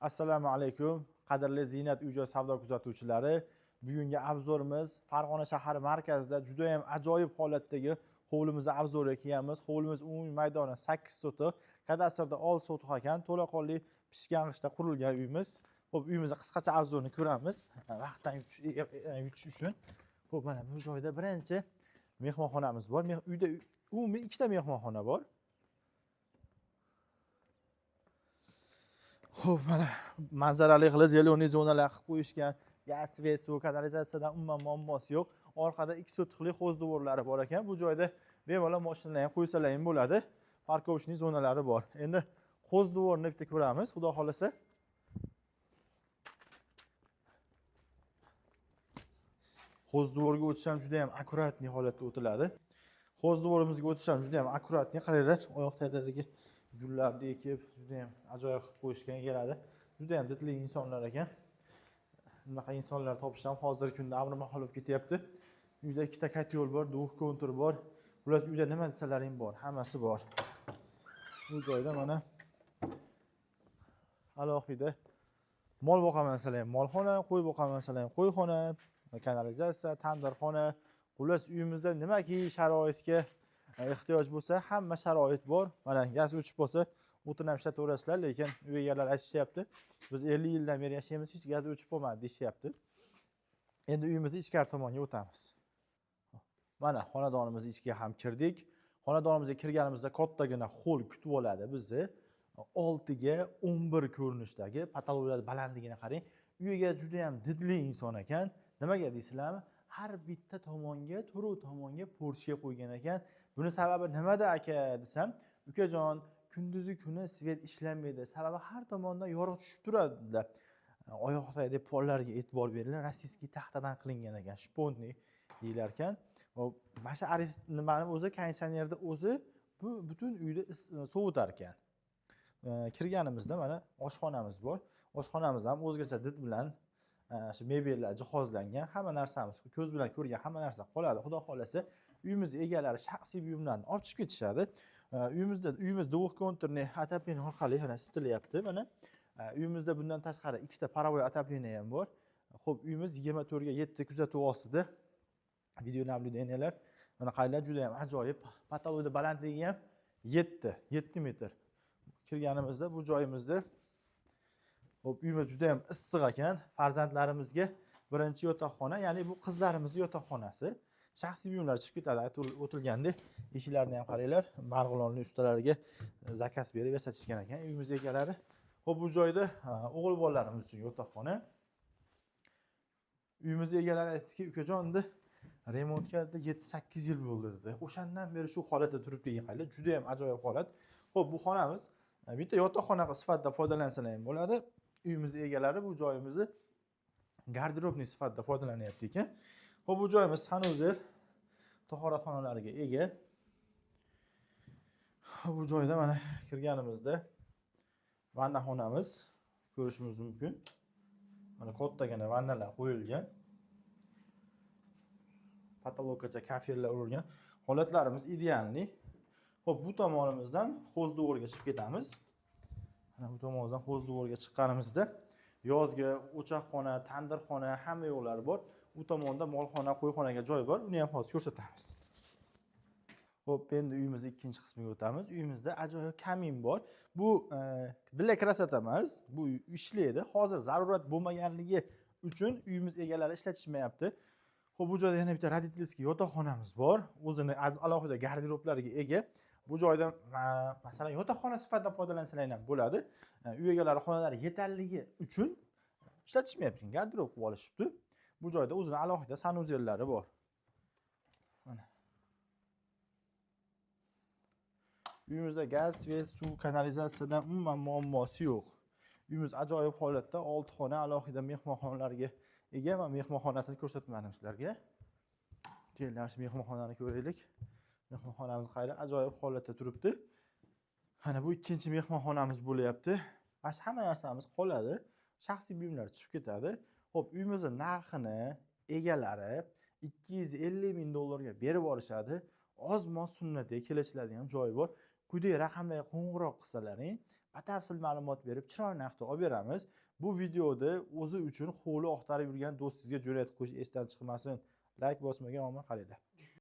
Assalomu alaykum, qadrli Ziynat uy-joy savdo kuzatuvchilari. Bugungi obzorimiz Farg'ona shahar markazida juda ham ajoyib holatdagi hovlimizni obzoriga kelganmiz. Hovlimiz umumiy maydoni 8 sotiq, kadastrda 6 sotiq ekan, to'laqonli pishgan qishda qurilgan uyimiz. Xo'p, uyimizni qisqacha obzorini ko'ramiz. Vaqtdan yutish uchun. Xo'p, mana bu joyda birinchi mehmonxonamiz bor. Uyda umumiy ikkita mehmonxona bor. Xo'p, mana manzarali qilib zeleniy zonalar qilib qo'yishgan. Gaz, svet, suv, kanalizatsiyadan umuman muammosi yo'q. Orqada 2 sotiqli hovuz devorlari bor ekan. Bu joyda bemalol mashinalarni ham qo'ysalar ham bo'ladi. Parkovочный zonalari bor. Endi hovuz devorini bitta ko'ramiz, xudo xolasa. Hovuz devoriga o'tish ham juda ham akkuratniy holatda o'tiladi. Hovuz devorimizga o'tish ham juda ham akkuratniy. Qaranglar, oyoq taglariga gullarni ekib, juda ham ajoyib qilib qo'yishgan keladi. Juda ham didli insonlar ekan. Bunaqa insonlar topish ham hozirgi kunda amrimahol bo'lib ketyapti. Uyda ikkita kotyol bor, duv kontur bor. Ular uyda nima desalaring bor, hammasi bor. Bu joyda mana alohida mol boqaman desalar ham molxona, qo'y boqaman desalar ham qo'yxona, kanalizatsiya, tandirxona. Xullas uyimizda nimaki sharoitga ehtiyoj bo'lsa, hamma sharoit bor. Mana gaz o'chib qolsa, o'tin ham ishlataverasizlar, lekin uy egalari aytishyapti, biz 50 yildan beri yashaymiz, hech gaz o'chib qolmadi deyishyapti. Endi uyimizni ichkari tomonga o'tamiz. Mana xonadonimizning ichiga ham kirdik. Xonadonimizga kirganimizda kattagina hol kutib oladi bizni. 6 ga 11 ko'rinishdagi patologiylar balandligini qarang. Uyga juda ham didli inson ekan. Nimaga deysizlarmi? Har bitta tomonga, turli tomonga porsche qo'ygan ekan. Buni sababi nimada aka desam, ukajon, kunduzi kuni svet ishlanmaydi. Sababi har tomondan yorug' tushib turadi. Oyoqdagi pollarga e'tibor beringlar. Rossiyskiy taxtadan qilingan ekan, shponniy deyilar ekan. Mana shu nimani o'zi konditsionerda o'zi bu butun uyni sovutar ekan. Kirganimizda mana oshxonamiz bor. Oshxonamiz ham o'zgacha did bilan shu mebellar jihozlangan, hamma narsamiz ko'z bilan ko'rgan hamma narsa qoladi. Xudo xolasa, uyimiz egalari shaxsiy buyumlarni olib chiqib ketishadi. Uyimiz duv konturni отопление orqali mana isitilyapti. Mana uyimizda bundan tashqari ikkita parovoy отопление ham bor. Xo'p, uyimiz 24 ga 7 kuzatuv ostida. Video naблюдениялар. Mana qaylar juda ham ajoyib. Patologiyada balandligi ham 7 metr. Kirganimizda bu joyimizda uyimiz juda ham issiq ekan. Farzandlarimizga birinchi yotoqxona, ya'ni bu qizlarimizning yotoqxonasi. Shaxsiy buyumlar chiqib ketadi. Aytib o'tilgandek, eshiklarni ham qaranglar, marg'ilonli ustalariga zakaz berib yasatishgan ekan uyimiz egalari. Xo'p, bu joyda o'g'il bolalarimiz uchun yotoqxona. Uyimiz egalari aytdiki, ukajonda remontga 7-8 yil bo'ldi dedi. O'shandan beri shu holatda turibdi degan qaylar, juda ham ajoyib holat. Xo'p, bu xonamiz bitta yotoqxona sifatida foydalansalar ham bo'ladi. Uyimiz egalari bu joyimizni garderobniy sifatida foydalanyapti ekan. Xo'p, bu joyimiz sanuzel tahoratxonalariga ega. Bu joyda mana kirganimizda vanna xonamiz ko'rishimiz mumkin. Mana kattagina vannalar qo'yilgan. Patologgacha kafellar urilgan. Holatlarimiz idealni. Xo'p, bu tomonimizdan hovuz devorga chiqib ketamiz. Mana bu tomondan hovuz devorga chiqqanimizda yozgi o'choqxona, tandirxona hamma yo'llari bor. Bu tomonda molxona, qo'yxonaga joy bor. Uni ham hozir ko'rsatamiz. Xo'p, endi uyimizning ikkinchi qismiga o'tamiz. Uyimizda ajoyib kamin bor. Bu для красоты emas, bu ishlaydi. Hozir zarurat bo'lmaganligi uchun uyimiz egalari ishlatishmayapti. Xo'p, bu joyda yana bitta родительский yotoqxonamiz bor. O'zini alohida garderoblariga ega. Bu joyda masalan yotoqxona sifatida foydalansalar ham bo'ladi. Uy egalari xonalari yetarligi uchun ishlatishmayapti, garderob qilib olishibdi. Bu joyda o'zini alohida sanuzellari bor. Mana. Uyimizda gaz, svet, suv, kanalizatsiyadan umuman muammosi yo'q. Uyimiz ajoyib holatda, 6 xona alohida mehmonxonalarga ega va mehmonxonasini ko'rsatmadim sizlarga. Keling, mehmonxonani ko'raylik. Mehmonxonamiz qayda ajoyib holatda turibdi. Mana bu ikkinchi mehmonxonamiz bo'layapti. Mana hamma narsamiz qoladi. Shaxsiy buyumlar chiqib ketadi. Xo'p, uyimizning narxini egalari 250 ming dollarga berib olishadi. Ozmoz sunnatga kelishiladigan joyi bor. Quyidagi raqamlarga qo'ng'iroq qilsalaring, batafsil ma'lumot berib chiroyli narxda olib beramiz. Bu videoni o'zi uchun hovli oqtarib yurgan do'stingizga jo'natib qo'yish esdan chiqmasin. Like bosmagan omma qaranglar.